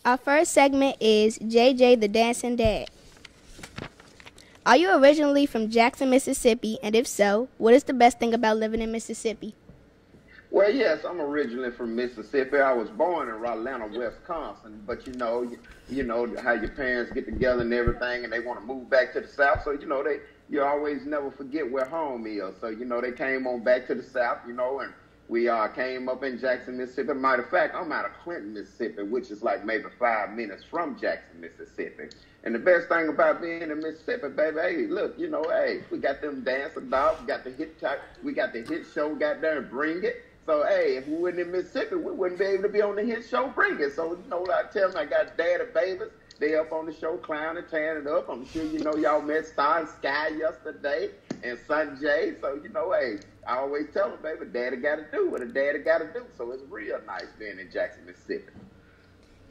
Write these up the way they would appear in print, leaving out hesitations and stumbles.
Our first segment is JJ the Dancing Dad. Are you originally from Jackson, Mississippi? And if so, what is the best thing about living in Mississippi? Well, yes, I'm originally from Mississippi. I was born in Atlanta, Wisconsin, but you know how your parents get together and everything, and they want to move back to the South. So you always never forget where home is. So they came on back to the South, and we came up in Jackson, Mississippi. Matter of fact, I'm out of Clinton, Mississippi, which is like maybe 5 minutes from Jackson, Mississippi. And the best thing about being in Mississippi, baby, hey, look, hey, we got them dancing dogs, we got the hit show, got there and Bring It. So, hey, if we weren't in Mississippi, we wouldn't be able to be on the hit show Bring It. So, I tell them I got daddy babies. They up on the show clowning, tearing it up. I'm sure y'all met Sky yesterday and Sunjai. So, hey, I always tell them, baby, daddy got to do what a daddy got to do. So it's real nice being in Jackson, Mississippi.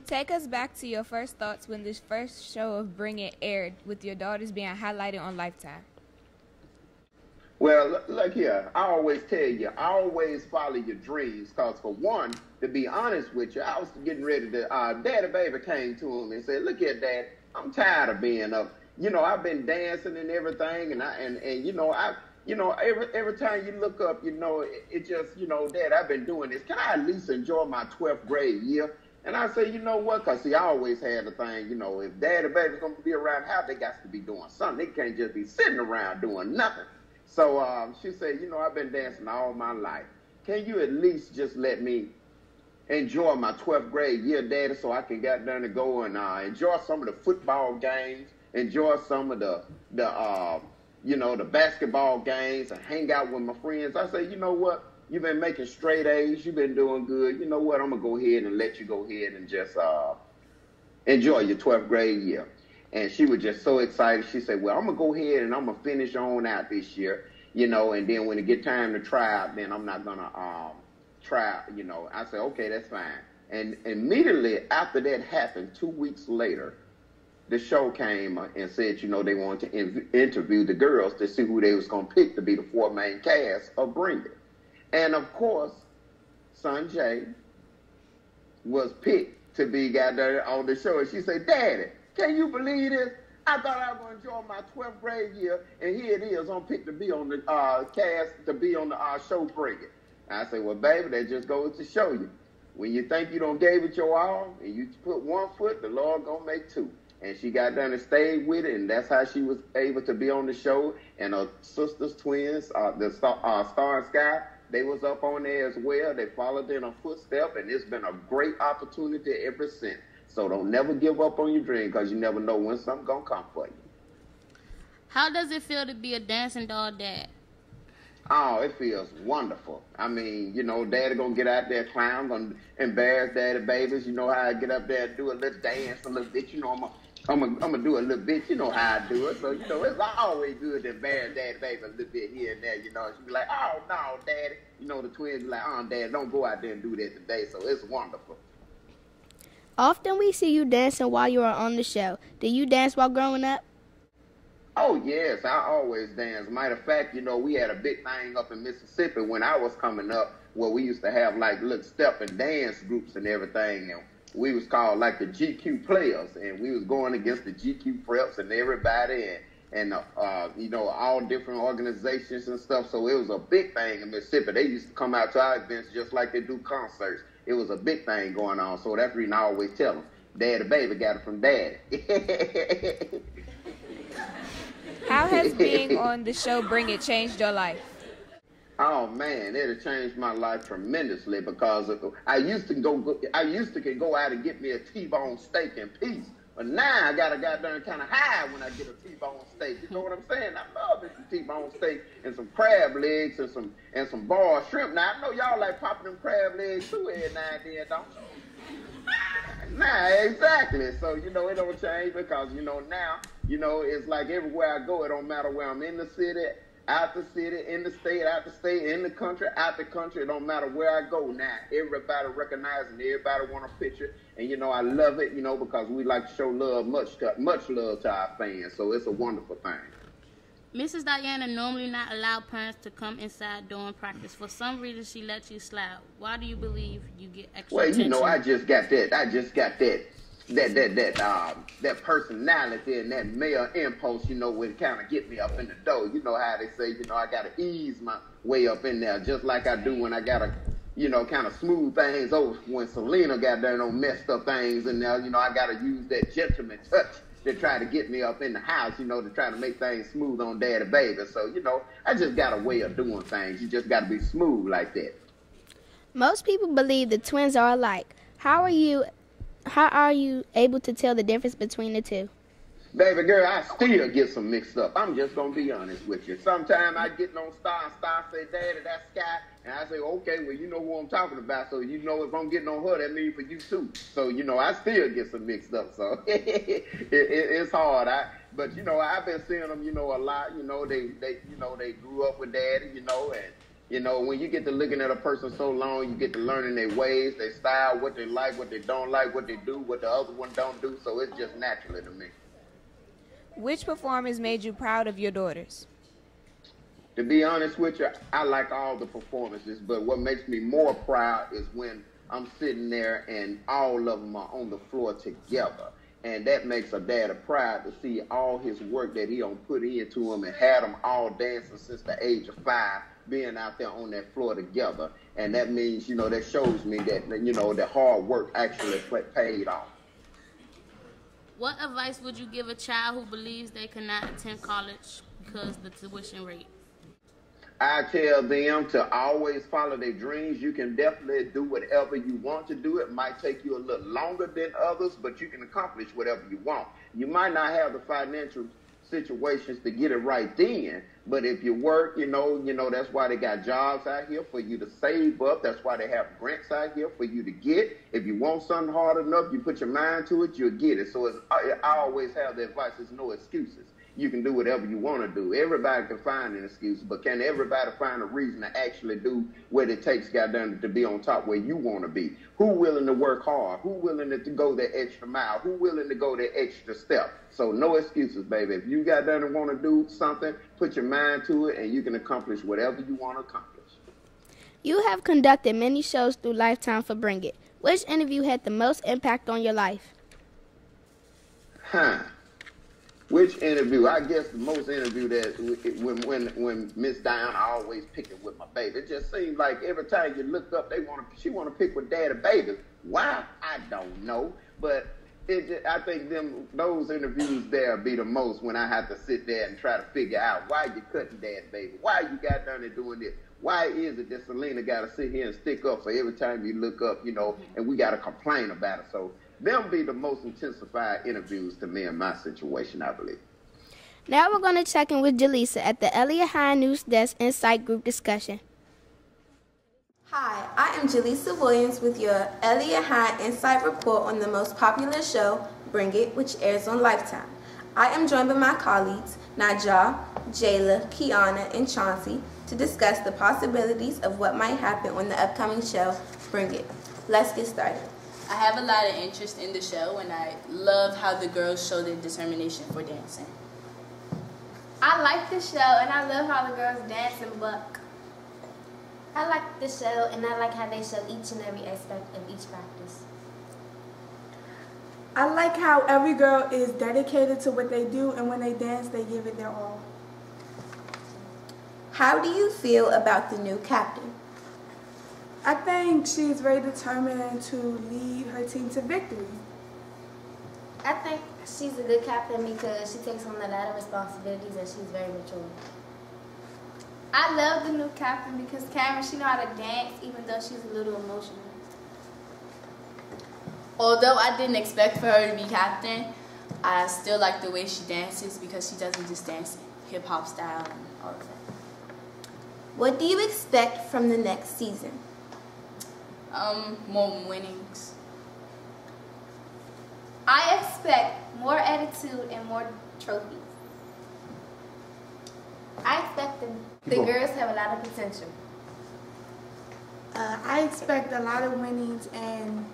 Take us back to your first thoughts when this first show of Bring It aired with your daughters being highlighted on Lifetime. Well, look here, I always tell you, always follow your dreams, because for one, to be honest with you, I was getting ready to, Daddy Baby came to him and said, look here, Dad, I'm tired of being up. I've been dancing and everything, and every time you look up, it just, Dad, I've been doing this. Can I at least enjoy my 12th grade year? And I say, you know what? Because, see, I always had the thing, if Daddy Baby's going to be around the house, they got to be doing something. They can't just be sitting around doing nothing. So she said, I've been dancing all my life. Can you at least just let me enjoy my 12th grade year, Daddy, so I can get down and go and enjoy some of the football games, enjoy some of the basketball games, and hang out with my friends? I say, you know what? You've been making straight A's. You've been doing good. You know what? I'm going to go ahead and let you go ahead and just enjoy your 12th grade year. And she was just so excited. She said, well, I'm going to go ahead and I'm going to finish on out this year, and then when it get time to try out, then I'm not going to try, I said, okay, that's fine. And immediately after that happened, 2 weeks later, the show came and said, they wanted to interview the girls to see who they was going to pick to be the 4 main cast of Bring It. And, of course, Sunjai was picked to be got there on the show. And she said, Daddy, can you believe this? I thought I was going to enjoy my 12th grade year, and here it is. I'm picked to be on the cast, to be on the show Bring It. And I said, well, baby, that just goes to show you. When you think you don't gave it your all, and you put 1 foot, the Lord going to make 2. And she got down and stayed with it, and that's how she was able to be on the show. And her sisters, twins, the Star and Sky, they was up on there as well. They followed in her footsteps, and it's been a great opportunity ever since. So don't never give up on your dream, because you never know when something's going to come for you. How does it feel to be a dancing doll dad? Oh, it feels wonderful. I mean, Daddy going to get out there, clown, going to embarrass Daddy babies. You know how I get up there and do a little dance a little bit. I'm gonna do a little bit. You know how I do it. So, it's always good to embarrass Daddy baby a little bit here and there, She be like, oh, no, Daddy. The twins be like, oh, Daddy, don't go out there and do that today. So it's wonderful. Often we see you dancing while you are on the show. Did you dance while growing up? Oh, yes, I always dance. Matter of fact, we had a big thing up in Mississippi when I was coming up where we used to have, like, little step and dance groups and everything. And we was called, like, the GQ Players. And we was going against the GQ Preps and everybody and all different organizations and stuff. So it was a big thing in Mississippi. They used to come out to our events just like they do concerts. It was a big thing going on. So that's the reason I always tell them, Daddy baby got it from Daddy. How has being on the show Bring It changed your life? Oh man, it has changed my life tremendously, because I used to can go out and get me a T-bone steak in peace, but now I gotta goddamn kind of high when I get a T-bone steak. You know what I'm saying? I love me some T-bone steak and some crab legs and some boiled shrimp. Now I know y'all like popping them crab legs too every now and then, don't you? Nah, exactly. So it don't change, because now it's like everywhere I go, it don't matter where I'm in the city, out the city, in the state, out the state, in the country, out the country. It don't matter where I go now. Everybody recognizing, everybody want a picture. And, I love it, because we like to show love, much love to our fans. So it's a wonderful thing. Mrs. Diana normally not allow parents to come inside during practice. For some reason, she lets you slide. Why do you believe you get extra attention? I just got that that personality and that male impulse, would kind of get me up in the door. You know how they say, I got to ease my way up in there, just like I do when I got to, kind of smooth things over. When Selena got there and messed up things, and now, I got to use that gentleman touch to try to get me up in the house, to try to make things smooth on daddy baby. So, I just got a way of doing things. You just got to be smooth like that. Most people believe the twins are alike. How are you able to tell the difference between the two? Baby girl, I still get some mixed up. I'm just going to be honest with you. Sometimes I get on Star say, Daddy, that's Sky. And I say, okay, well, you know who I'm talking about. So, if I'm getting on her, that means for you too. So, I still get some mixed up. So, it's hard. But, I've been seeing them, a lot. They grew up with Daddy, and, when you get to looking at a person so long, you get to learning their ways, their style, what they like, what they don't like, what they do, what the other one don't do. So, it's just naturally to me. Which performance made you proud of your daughters? To be honest with you, I like all the performances, but what makes me more proud is when I'm sitting there and all of them are on the floor together. And that makes a dad proud to see all his work that he put into them and had them all dancing since the age of 5, being out there on that floor together. And that means, that shows me that, the hard work actually paid off. What advice would you give a child who believes they cannot attend college because of the tuition rate? I tell them to always follow their dreams. You can definitely do whatever you want to do. It might take you a little longer than others, but you can accomplish whatever you want. You might not have the financial situations to get it right then, but if you work, that's why they got jobs out here for you to save up. That's why they have grants out here for you to get. If you want something hard enough, you put your mind to it, you'll get it. So I always have the advice, there's no excuses. You can do whatever you want to do. Everybody can find an excuse, but can everybody find a reason to actually do what it takes, goddamn, to be on top where you want to be? Who willing to work hard? Who willing to go that extra mile? Who willing to go that extra step? So no excuses, baby. If you goddamn and want to do something, put your mind to it, and you can accomplish whatever you want to accomplish. You have conducted many shows through Lifetime for Bring It. Which interview had the most impact on your life? Which interview? I guess the most interview that when Miss Diana always picking with my baby. It just seems like every time you look up, she want to pick with daddy baby. Why? I don't know. But I think those interviews there be the most when I have to sit there and try to figure out why you cutting daddy baby. Why you got down there doing this? Why is it that Selena got to sit here and stick up for every time you look up, and we got to complain about it? So them be the most intensified interviews to me in my situation, I believe. Now we're going to check in with Jaleesa at the Elliott High News Desk Insight Group discussion. Hi, I am Jaleesa Williams with your Elliott High Insight Report on the most popular show, Bring It, which airs on Lifetime. I am joined by my colleagues, Najah, Jayla, Kiana, and Chauncey, to discuss the possibilities of what might happen on the upcoming show, Bring It. Let's get started. I have a lot of interest in the show, and I love how the girls show their determination for dancing. I like the show, and I love how the girls dance and buck. I like the show, and I like how they show each and every aspect of each practice. I like how every girl is dedicated to what they do, and when they dance, they give it their all. How do you feel about the new captain? I think she's very determined to lead her team to victory. I think she's a good captain because she takes on a lot of responsibilities and she's very mature. I love the new captain because Cameron, she know how to dance even though she's a little emotional. Although I didn't expect for her to be captain, I still like the way she dances because she doesn't just dance hip-hop style and all of that. What do you expect from the next season? More winnings. I expect more attitude and more trophies. I expect the girls have a lot of potential. I expect a lot of winnings and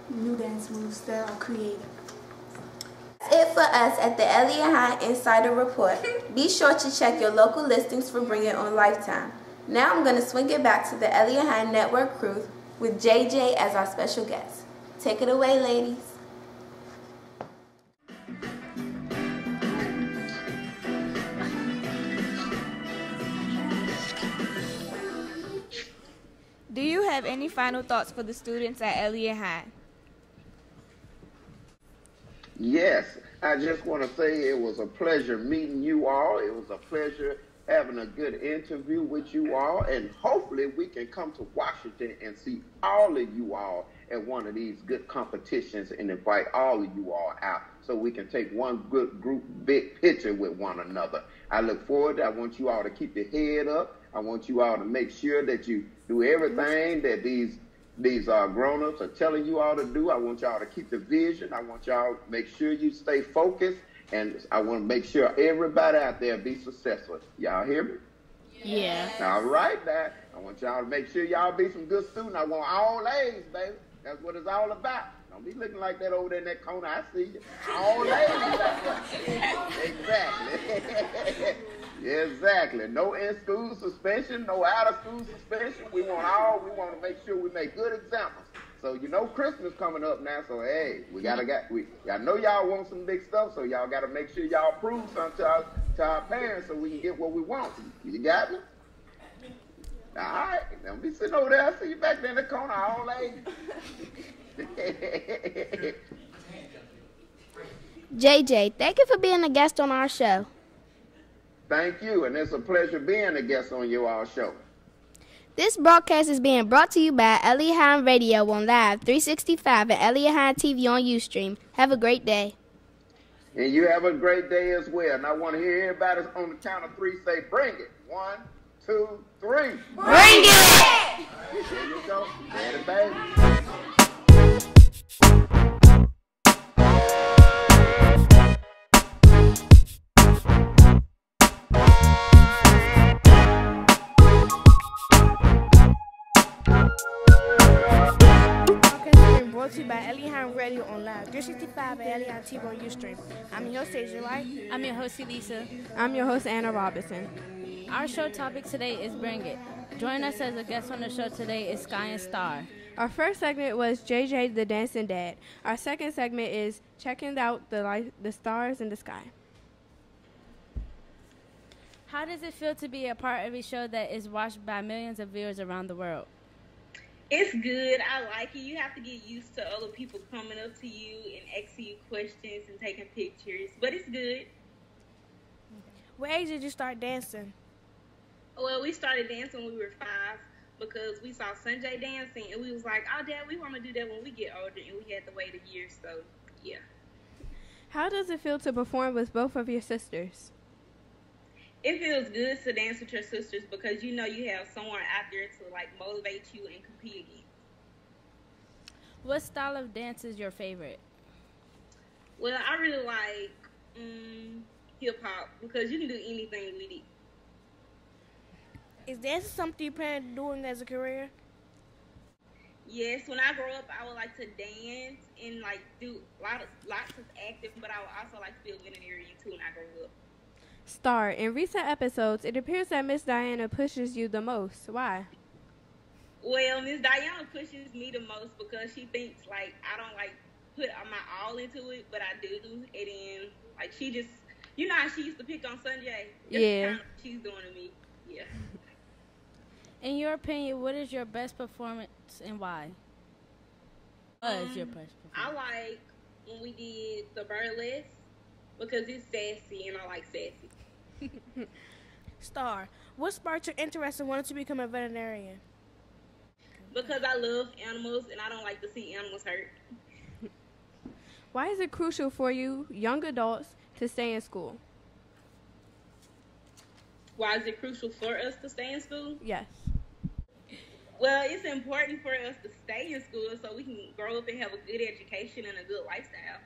new dance moves that are creative. That's it for us at the Elliott High Insider Report. Be sure to check your local listings for Bring It on Lifetime. Now I'm going to swing it back to the Elliott High Network crew with JJ as our special guest. Take it away, ladies. Do you have any final thoughts for the students at Elliott High? Yes, I just want to say it was a pleasure meeting you all. It was a pleasure having a good interview with you all, and hopefully we can come to Washington and see all of you all at one of these good competitions and invite all of you all out so we can take one good group big picture with one another. I look forward to, I want you all to keep your head up. I want you all to make sure that you do everything that these grown-ups are telling you all to do. I want y'all to keep the vision. I want y'all to make sure you stay focused. And I want to make sure everybody out there be successful. Y'all hear me? Yeah. All right, now. I want y'all to make sure y'all be some good students. I want all A's, baby. That's what it's all about. Don't be looking like that over there in that corner. I see you. All A's. Exactly. Exactly. No in-school suspension, no out-of-school suspension. We want to make sure we make good examples. So you know Christmas coming up now, so hey, I know y'all want some big stuff, so y'all gotta make sure y'all prove something to our parents so we can get what we want. You got me? All right, don't be sitting over there. I see you back there in the corner, all lady. JJ, thank you for being a guest on our show. Thank you, and it's a pleasure being a guest on your all show. This broadcast is being brought to you by Elliott High Radio on Live 365 and Elliott High TV on Ustream. Have a great day. And you have a great day as well. And I want to hear everybody on the count of three say, bring it. 1, 2, 3. Bring it! There you go. Ready, baby. Brought to you by Elliott High Radio on Live 365 and Elliott High TV on Ustream. I'm your host, Sunjai. I'm your host, Elisa. I'm your host, Anna Robinson. Our show topic today is Bring It. Join us as a guest on the show today is Sky and Star. Our first segment was JJ the Dancing Dad. Our second segment is checking out the stars in the sky. How does it feel to be a part of a show that is watched by millions of viewers around the world? It's good. I like it. You have to get used to other people coming up to you and asking you questions and taking pictures, but it's good. What age did you start dancing? Well, we started dancing when we were 5 because we saw Sunjai dancing, and we was like, oh, Dad, we want to do that when we get older, and we had to wait a year, so, yeah. How does it feel to perform with both of your sisters? It feels good to dance with your sisters because you know you have someone out there to like motivate you and compete against. What style of dance is your favorite? Well, I really like hip hop because you can do anything with it. Is dancing something you plan on doing as a career? Yes, when I grow up, I would like to dance and like do lots of active, but I would also like to be a veterinarian too when I grow up. Star, in recent episodes, it appears that Miss Diana pushes you the most. Why? Well, Miss Diana pushes me the most because she thinks, like, I don't, like, put my all into it, but I do. And then, like, she just, you know how she used to pick on Sunjai? Yeah. Kind of she's doing to me. Yeah. In your opinion, what is your best performance and why? What is your best performance? I like when we did the burlesque because it's sassy, and I like sassy. Star, what sparked your interest in wanting to become a veterinarian? Because I love animals and I don't like to see animals hurt. Why is it crucial for you, young adults, to stay in school? Why is it crucial for us to stay in school? Yes. Well, it's important for us to stay in school so we can grow up and have a good education and a good lifestyle.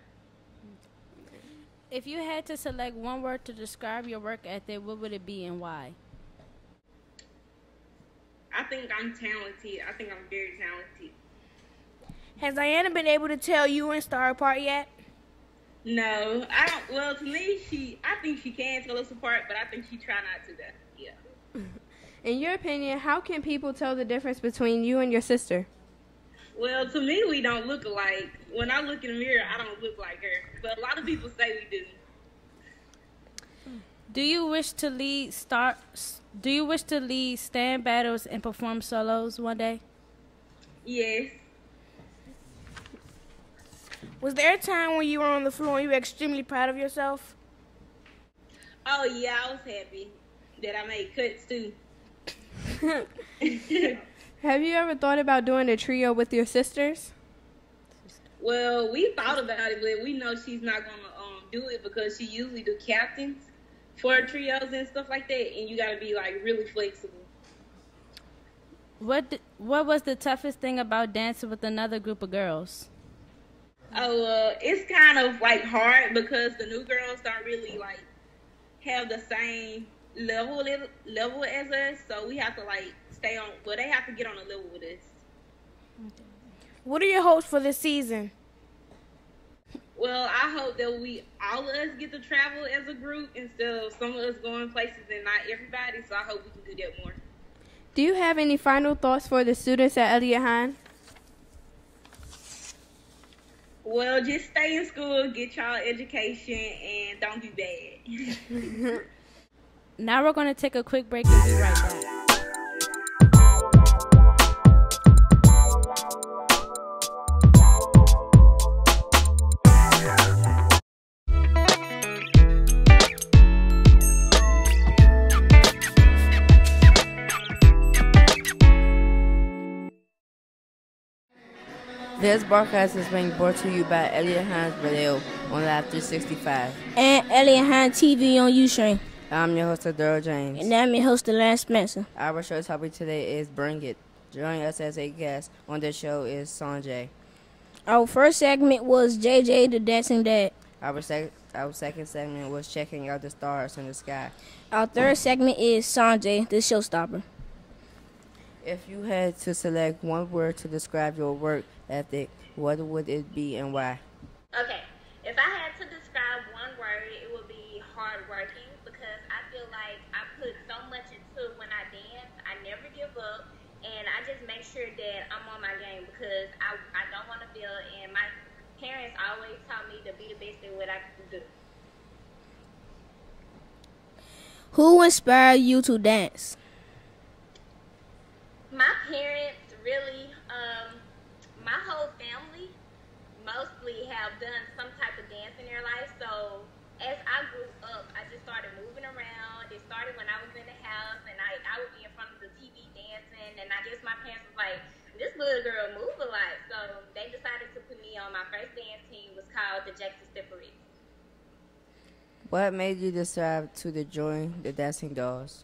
If you had to select one word to describe your work ethic, what would it be and why? I think I'm talented. I think I'm very talented. Has Diana been able to tell you and Star apart yet? No, I don't. Well, to me, I think she can tell us apart, but I think she try not to. Yeah. In your opinion, how can people tell the difference between you and your sister? Well, to me, we don't look alike. When I look in the mirror, I don't look like her. But a lot of people say we do. Do you wish to lead stand battles and perform solos one day? Yes. Was there a time when you were on the floor and you were extremely proud of yourself? Oh yeah, I was happy that I made cuts too. Have you ever thought about doing a trio with your sisters? Well, we thought about it, but we know she's not gonna do it because she usually do captains for trios and stuff like that, and you gotta be like really flexible. What was the toughest thing about dancing with another group of girls? Oh, it's kind of like hard because the new girls don't really like have the same level as us, so we have to like stay on. Well, they have to get on a level with us. What are your hopes for this season? Well, I hope that all of us get to travel as a group instead of some of us going places and not everybody. So I hope we can do that more. Do you have any final thoughts for the students at Elliott Hine? Well, just stay in school, get y'all education, and don't be bad. Now we're going to take a quick break and be right back. This broadcast is being brought to you by Elliott Hines Radio on Live 365. And Elliott Hines TV on Ustream. I'm your host, Daryl James. And I'm your host, Lance Spencer. Our show topic today is Bring It. Joining us as a guest on the show is Sunjai. Our first segment was JJ the Dancing Dad. Our second segment was Checking Out the Stars in the Sky. Our third segment is Sunjai, the showstopper. If you had to select one word to describe your work ethic, what would it be and why? Okay, if I had to describe one word, it would be hardworking because I feel like I put so much into when I dance. I never give up, and I just make sure that I'm on my game because I don't want to fail, and my parents always taught me to be the best at what I can do. Who inspired you to dance? My parents really, my whole family mostly have done some type of dance in their life. So as I grew up, I just started moving around. It started when I was in the house, and I would be in front of the TV dancing. And I guess my parents was like, this little girl move a lot. So they decided to put me on my first dance team. Was called the Jackson Stepperettes. What made you decide to join the Dancing Dolls?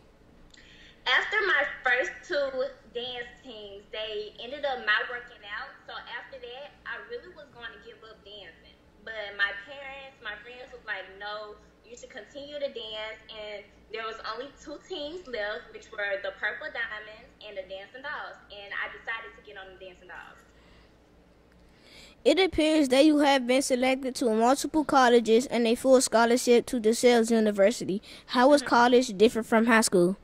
After my first two dance teams, they ended up not working out. So after that, I really was going to give up dancing. But my parents, my friends was like, no, you should continue to dance. And there was only two teams left, which were the Purple Diamonds and the Dancing Dolls. And I decided to get on the Dancing Dolls. It appears that you have been selected to multiple colleges and a full scholarship to DeSales University. How is college different from high school?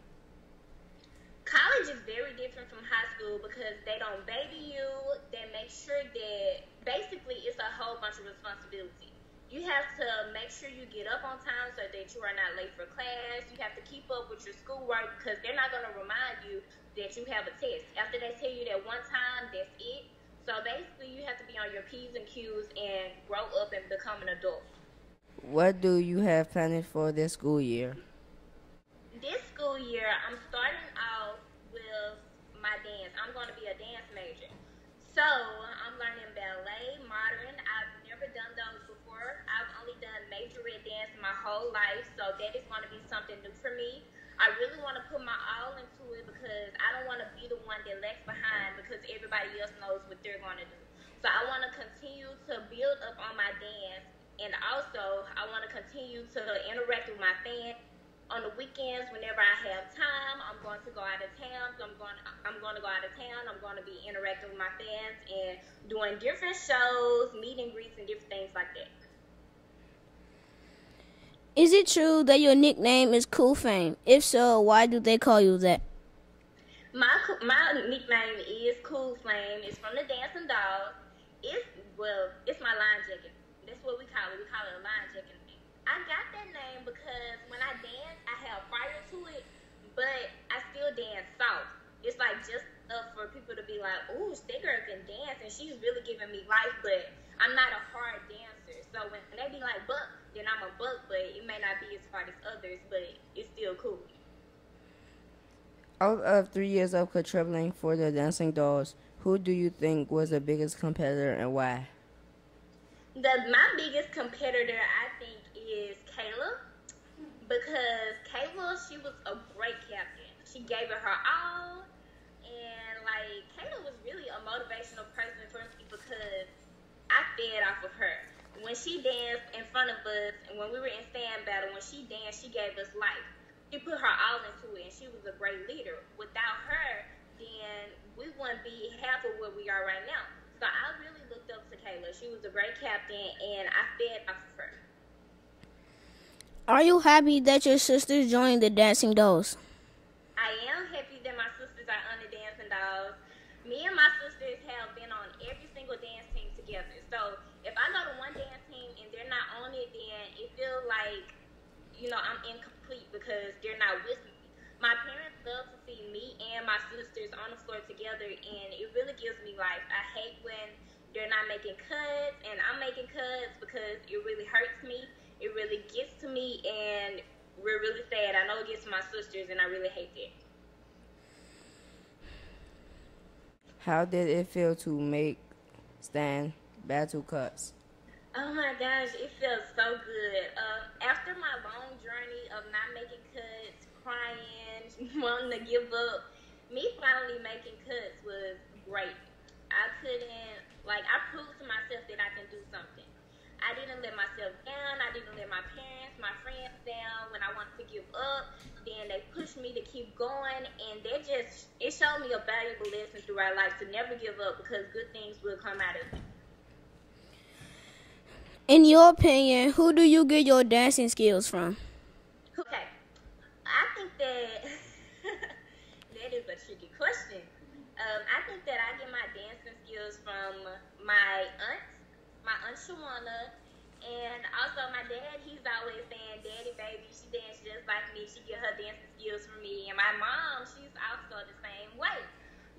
College is very different from high school because they don't baby you. They make sure that basically it's a whole bunch of responsibility. You have to make sure you get up on time so that you are not late for class. You have to keep up with your schoolwork because they're not going to remind you that you have a test. After they tell you that one time, that's it. So basically you have to be on your P's and Q's and grow up and become an adult. What do you have planned for this school year? This school year, I'm starting off with my dance. I'm going to be a dance major. So I'm learning ballet, modern. I've never done those before. I've only done majorette dance my whole life, so that is going to be something new for me. I really want to put my all into it because I don't want to be the one that lags behind because everybody else knows what they're going to do. So I want to continue to build up on my dance, and also I want to continue to interact with my fans. On the weekends, whenever I have time, I'm going to go out of town. So I'm going to go out of town. I'm going to be interacting with my fans and doing different shows, meet and greets, and different things like that. Is it true that your nickname is Cool Fame? If so, why do they call you that? My nickname is Cool Flame. It's from the Dancing Dolls. It's my line jacket. That's what we call it. We call it a line jacket. I got that name because when I dance, I have fire to it, but I still dance soft. It's like just enough for people to be like, ooh, that girl can dance and she's really giving me life, but I'm not a hard dancer. So when they be like buck, then I'm a buck, but it may not be as hard as others, but it's still cool. Out of 3 years of contributing for the Dancing Dolls, who do you think was the biggest competitor and why? My biggest competitor, I think, is Kayla, because Kayla, she was a great captain. She gave it her all, and like Kayla was really a motivational person for me because I fed off of her. When she danced in front of us, and when we were in stand battle, when she danced, she gave us life. She put her all into it, and she was a great leader. Without her, then we wouldn't be half of what we are right now. So I really looked up to Kayla. She was a great captain, and I fed off of her. Are you happy that your sisters joined the Dancing Dolls? I am happy that my sisters are on the Dancing Dolls. Me and my sisters have been on every single dance team together. So if I go to one dance team and they're not on it, then it feels like, I'm incomplete because they're not with me. My parents love to see me and my sisters on the floor together, and it really gives me life. I hate when they're not making cuts, and I'm making cuts because it really hurts me. It really gets to me, and we're really sad. I know it gets to my sisters, and I really hate that. How did it feel to make stand battle cuts? Oh my gosh, it feels so good. After my long journey of not making cuts, crying, wanting to give up, me finally making cuts was great. I proved to myself that I can do something. I didn't let myself down. I didn't let my parents, my friends down when I wanted to give up. Then they pushed me to keep going, and it showed me a valuable lesson throughout life to never give up because good things will come out of it. In your opinion, who do you get your dancing skills from? Okay, I think that that is a tricky question. I think that I get my dancing skills from my aunt Shawana, and also my dad. He's always saying, "Daddy, baby, she dances just like me. She get her dancing skills from me." And my mom, she's also the same way.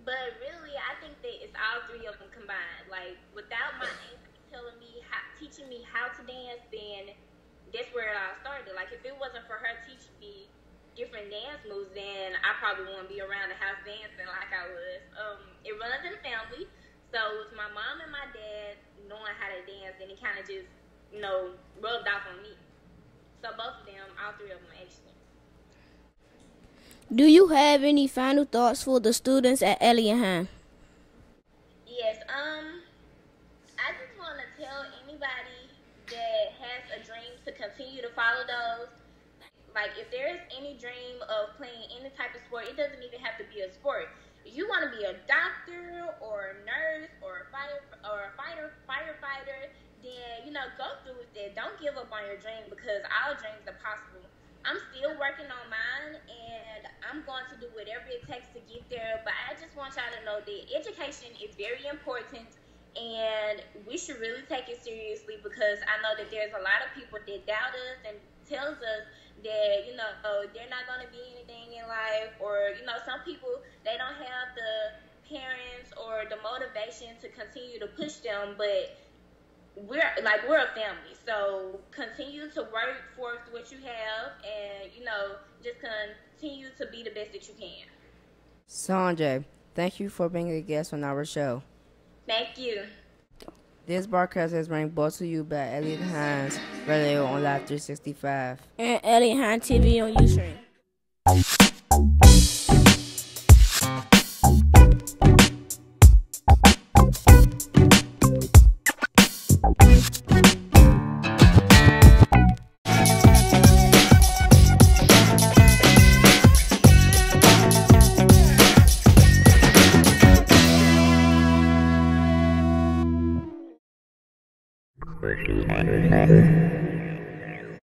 But really, I think that it's all three of them combined. Like without my aunt teaching me how to dance, then that's where it all started. Like if it wasn't for her teaching me different dance moves, then I probably wouldn't be around the house dancing like I was. It runs in the family, so with my mom and my dad knowing how to dance, then it kind of just rubbed off on me. So both of them, all three of them actually. Do you have any final thoughts for the students at Elliott High? Yes, I just want to tell anybody that has a dream to continue to follow those. Like, if there is any dream of playing any type of sport, it doesn't even have to be a sport. If you want to be a doctor or a nurse or a firefighter, then, go through with it. Don't give up on your dream because all dreams are possible. I'm still working on mine, and I'm going to do whatever it takes to get there. But I just want y'all to know that education is very important, and we should really take it seriously because I know that there's a lot of people that doubt us and tells us that, they're not going to be anything in life, or, some people, they don't have the parents or the motivation to continue to push them, but we're a family, so continue to work for what you have, and just continue to be the best that you can. Sunjai, thank you for being a guest on our show. Thank you. This broadcast is brought to you by Elliott Hines Radio on Live 365 and Elliott Hines TV on Ustream.